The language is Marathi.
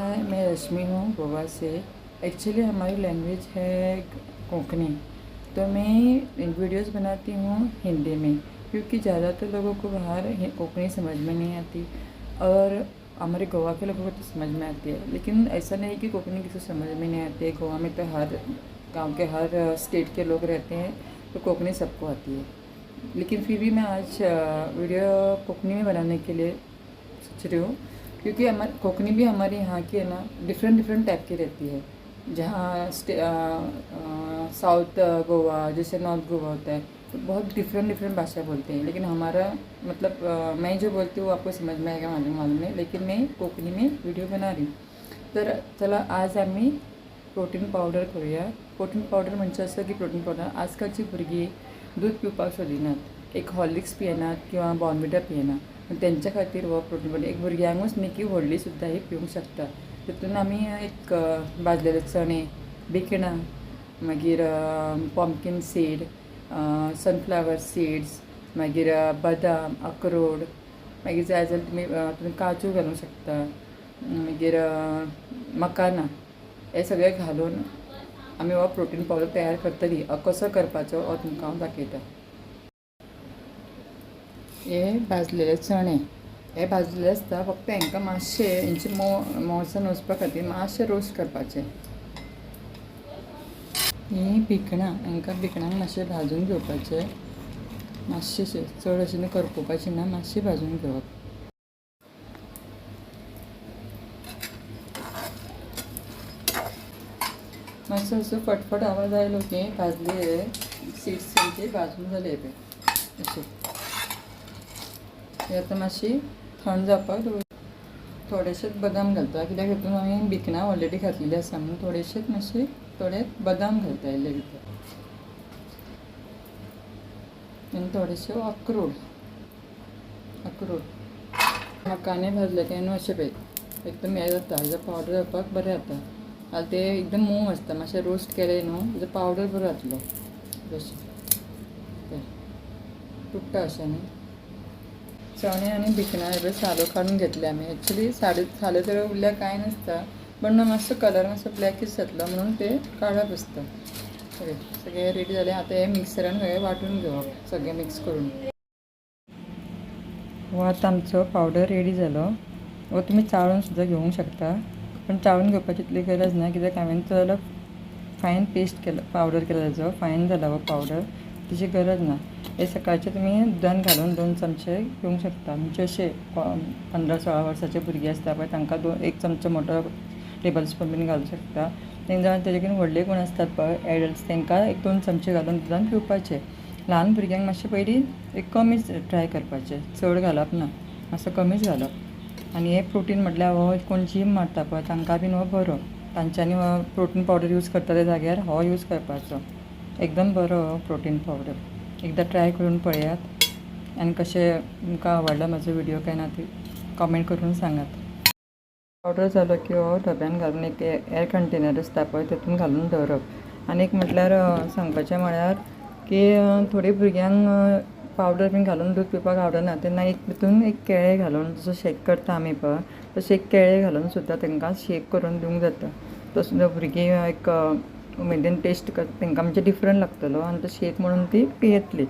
हाय, मैं रश्मि हूँ गोवा से। एक्चुअली हमारी लैंग्वेज है कोंकणी, तो मैं वीडियोस बनाती हूँ हिंदी में, क्योंकि ज़्यादातर लोगों को बाहर कोंकणी समझ में नहीं आती और हमारे गोवा के लोगों को तो समझ में आती है। लेकिन ऐसा नहीं कि कोंकणी किसी समझ में नहीं आती है। गोवा में तो हर गांव के हर स्टेट के लोग रहते हैं, तो कोंकणी सबको आती है। लेकिन फिर भी मैं आज वीडियो कोंकणी में बनाने के लिए सोच रही हूँ, क्योंकि हमारे कोंकणी भी हमारे यहाँ की है ना, डिफरेंट डिफरेंट टाइप की रहती है। जहाँ साउथ गोवा जैसे नॉर्थ गोवा होता है, तो बहुत डिफरेंट डिफरेंट भाषा बोलते हैं। लेकिन हमारा मतलब मैं जो बोलती हूँ आपको समझ में आएगा मालूम है, लेकिन मैं कोंकणी में वीडियो बना रही हूँ। तर चला आज आम्ही प्रोटीन पावडर करूया। प्रोटीन पावडर म्हणजे असं की प्रोटीन पावडर आजकालची भुरगीं दूध पिवपाक सोदिनात, एक हॉर्लिक्स पियेनात किंवा बॉर्नविटा पियेनात। त्यांच्या खातीर हो प्रोटीन पावडर एक भुरग्यांकूच न्ही की व्हडली सुद्दां ही पिवंक शकता। तितून आमी एक भाजलेले चणे, भिकणां, मागीर पॉम्किन सीड, सनफ्लावर सीड्स, मागीर बदाम, अक्रोड, मागीर जाय जाल्यार तुमी काजू घालूंक शकता, मागीर मकाना, हे सगळें घालून आमी हो प्रोटीन पावडर तयार करतली। कसो करपाचो हो तुमकां हांव दाखयतां। हे भाजलेले चणे, हे भाजलेले आसता, फक्त हांकां मातशें हेंचे मोडसाण वचपा खातीर मातशें रोस्ट करपाचें। ही भिकणां, हांकां भिकणांक मातशें भाजून घेवपाचें, मातशें चड अशें करपुपाचें ना, मातशें भाजून घेवप। मातसो असो फटफट आवाज आयलो की भाजले सीड्स तेंचे भाजून जाले पळय अशें। हे आतां मातशी थंड जावपाक दवर। थोडेशेच बदाम घालता, कित्याक हितून हांवें भिकणां ऑलरेडी घातलेली आसा म्हणून थोडेशेच मातशे थोडे बदाम घालता इल्ले भितर, आनी थोडेशे अक्रोड मकाने भाजले काय न्हू अशें पळय एकदम हें जाता, हेजो पावडर जावपाक बरें जाता। आतां ते एकदम मोव आसता, मातशें रोस्ट केलें न्हू तेजो पावडर बरो जातलो। जशें तुट्टा अशें न्ही। चणे आनी भिकणां हे सालो काडून घेतले आमी। एक्चुली सालो तर उरल्यार कांय नासता, पण मातसो कलर मातसो ब्लॅकीश जातलो म्हणून ते काडप आसता। सगळें रेडी जालें। आतां हे मिक्सरान सगळें वांटून घेवप, सगळें मिक्स करून। हो आतां आमचो पावडर रेडी जालो। हो तुमी चाळून सुद्दां घेवंक शकता, पण चाळून घेवपाची इतली गरज ना, कित्याक हांवें तो जाल्यार फायन पेस्ट केलो, पावडर केलो ताजो फायन जाला हो पावडर, ताची गरज ना। हे सकाळचे तुमी दुदान घालून 2 चमचे घेवंक शकता। म्हणजे अशे 15-16 वर्साचे भुरगीं आसता पळय तांकां 1 चमचो मोठो टेबल स्पून बीन घालूंक शकता। तेंच्या तेजेकून व्हडले कोण आसतात पळय एडल्ट्स, तांकां 1-2 चमचे घालून दुदान पिवपाचें। ल्हान भुरग्यांक मातशें पयलीं एक कमीच ट्राय करपाचें, चड घालप ना, मातसो कमीच घालप। आनी हे प्रोटीन म्हटल्यार हो कोण जीम मारता पळय तांकां बीन हो बरो, तांच्यांनी हो प्रोटीन पावडर यूज करता त्या जाग्यार हो यूज करपाचो। एकदम बरो हो प्रोटीन पावडर, एकदां ट्राय करून पळयात। आनी कशें तुमकां आवडला म्हजो व्हिडिओ काय ना ती कमेंट करून सांगात। पावडर जालो की हो डब्यान घालून एक एअर कंटेनर आसता पळय तातूंत घालून दवरप। आनी एक म्हटल्यार सांगपाचें म्हळ्यार की थोडी भुरग्यांक पावडर बीन घालून दूध पिवपाक आवडना, तेन्ना तितून एक केळें घालून जसो शेक करता आमी पळय तशें एक केळें घालून सुद्दां तांकां शेक करून दिवंक जाता। तो सुद्दां भुरगीं एक उमेदीन टेस्ट तांकां म्हणजे डिफरंट लागतलो आनी तो शेक म्हणून ती पियेतली।